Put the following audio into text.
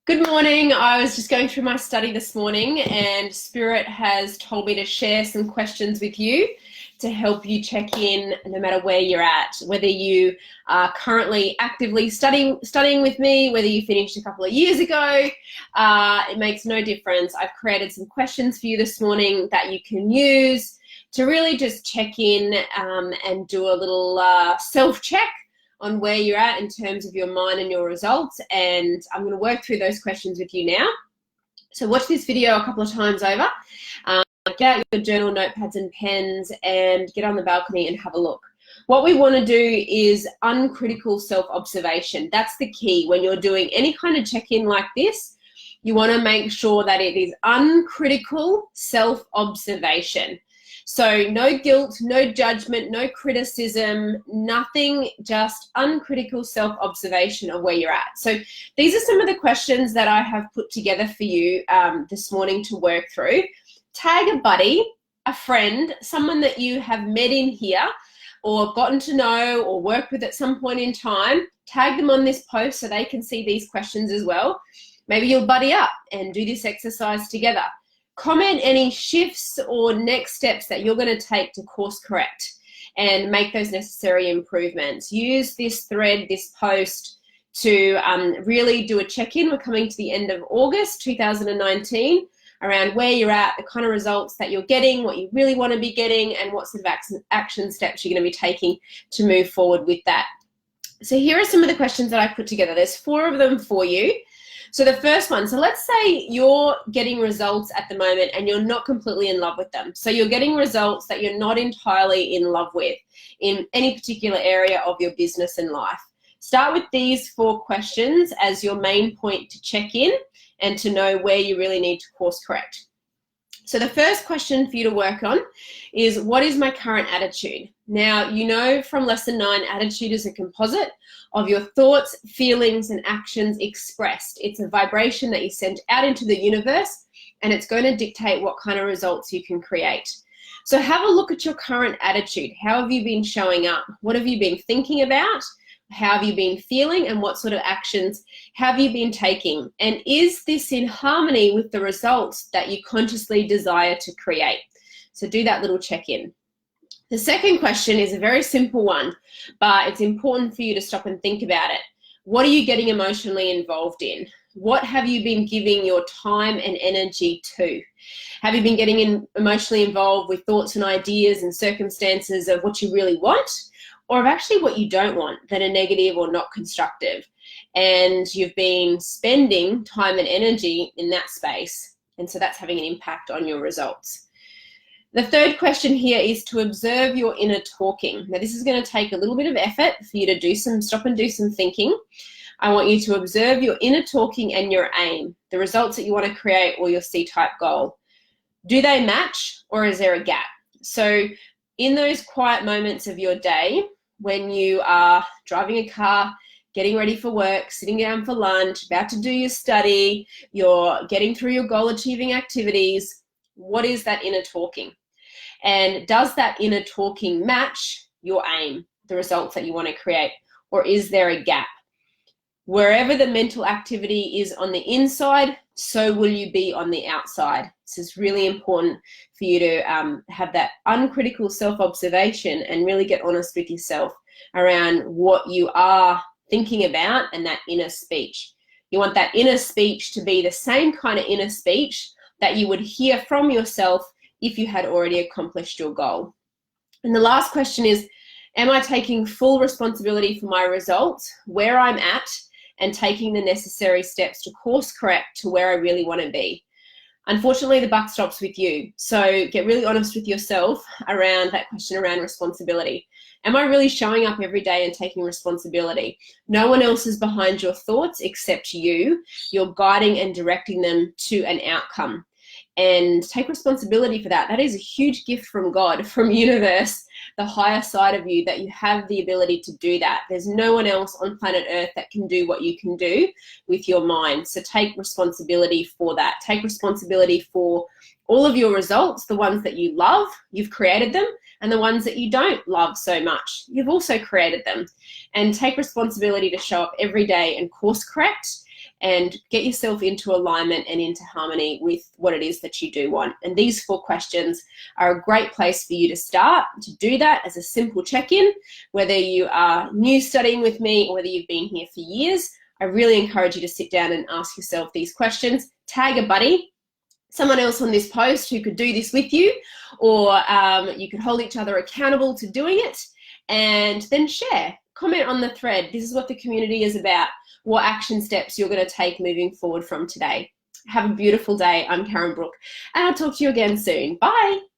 Good morning. I was just going through my study this morning and Spirit has told me to share some questions with you to help you check in no matter where you're at, whether you are currently actively studying with me, whether you finished a couple of years ago, it makes no difference. I've created some questions for you this morning that you can use to really just check in and do a little self-check on where you're at in terms of your mind and your results, and I'm going to work through those questions with you now. So watch this video a couple of times over. Get out your journal, notepads and pens and get on the balcony and have a look. What we want to do is uncritical self-observation. That's the key. When you're doing any kind of check-in like this, you want to make sure that it is uncritical self-observation. So no guilt, no judgment, no criticism, nothing, just uncritical self-observation of where you're at. So these are some of the questions that I have put together for you this morning to work through. Tag a buddy, a friend, someone that you have met in here or gotten to know or worked with at some point in time. Tag them on this post so they can see these questions as well. Maybe you'll buddy up and do this exercise together. Comment any shifts or next steps that you're going to take to course correct and make those necessary improvements. Use this thread, this post to really do a check-in. We're coming to the end of August 2019 around where you're at, the kind of results that you're getting, what you really want to be getting, and what sort of action steps you're going to be taking to move forward with that. So here are some of the questions that I put together. There's 4 of them for you. So the first one, so let's say you're getting results at the moment and you're not completely in love with them. So you're getting results that you're not entirely in love with in any particular area of your business and life. Start with these 4 questions as your main point to check in and to know where you really need to course correct. So the first question for you to work on is, what is my current attitude? Now, you know from lesson 9, attitude is a composite of your thoughts, feelings, and actions expressed. It's a vibration that you send out into the universe, and it's going to dictate what kind of results you can create. So have a look at your current attitude. How have you been showing up? What have you been thinking about? How have you been feeling, and what sort of actions have you been taking? And is this in harmony with the results that you consciously desire to create? So do that little check-in. The second question is a very simple one, but it's important for you to stop and think about it. What are you getting emotionally involved in? What have you been giving your time and energy to? Have you been getting emotionally involved with thoughts and ideas and circumstances of what you really want, or of actually what you don't want, that are negative or not constructive? And you've been spending time and energy in that space, and so that's having an impact on your results. The third question here is to observe your inner talking. Now, this is going to take a little bit of effort for you to stop and do some thinking. I want you to observe your inner talking and your aim, the results that you want to create, or your C-type goal. Do they match, or is there a gap? So in those quiet moments of your day, when you are driving a car, getting ready for work, sitting down for lunch, about to do your study, you're getting through your goal achieving activities, what is that inner talking? And does that inner talking match your aim, the results that you want to create, or is there a gap? Wherever the mental activity is on the inside, so will you be on the outside. This is really important for you to have that uncritical self-observation and really get honest with yourself around what you are thinking about and that inner speech. You want that inner speech to be the same kind of inner speech that you would hear from yourself if you had already accomplished your goal. And the last question is, am I taking full responsibility for my results, where I'm at, and taking the necessary steps to course correct to where I really want to be? Unfortunately, the buck stops with you. So get really honest with yourself around that question around responsibility. Am I really showing up every day and taking responsibility? No one else is behind your thoughts except you. You're guiding and directing them to an outcome. And take responsibility for that. That is a huge gift from God, from universe, the higher side of you, that you have the ability to do that. There's no one else on planet Earth that can do what you can do with your mind. So take responsibility for that. Take responsibility for all of your results, the ones that you love, you've created them, and the ones that you don't love so much, you've also created them. And take responsibility to show up every day and course correct and get yourself into alignment and into harmony with what it is that you do want. And these 4 questions are a great place for you to start to do that as a simple check-in, whether you are new studying with me or whether you've been here for years. I really encourage you to sit down and ask yourself these questions. Tag a buddy, someone else on this post who could do this with you, or you could hold each other accountable to doing it, and then share. Comment on the thread. This is what the community is about. What action steps you're going to take moving forward from today. Have a beautiful day. I'm Karen Brook, and I'll talk to you again soon. Bye.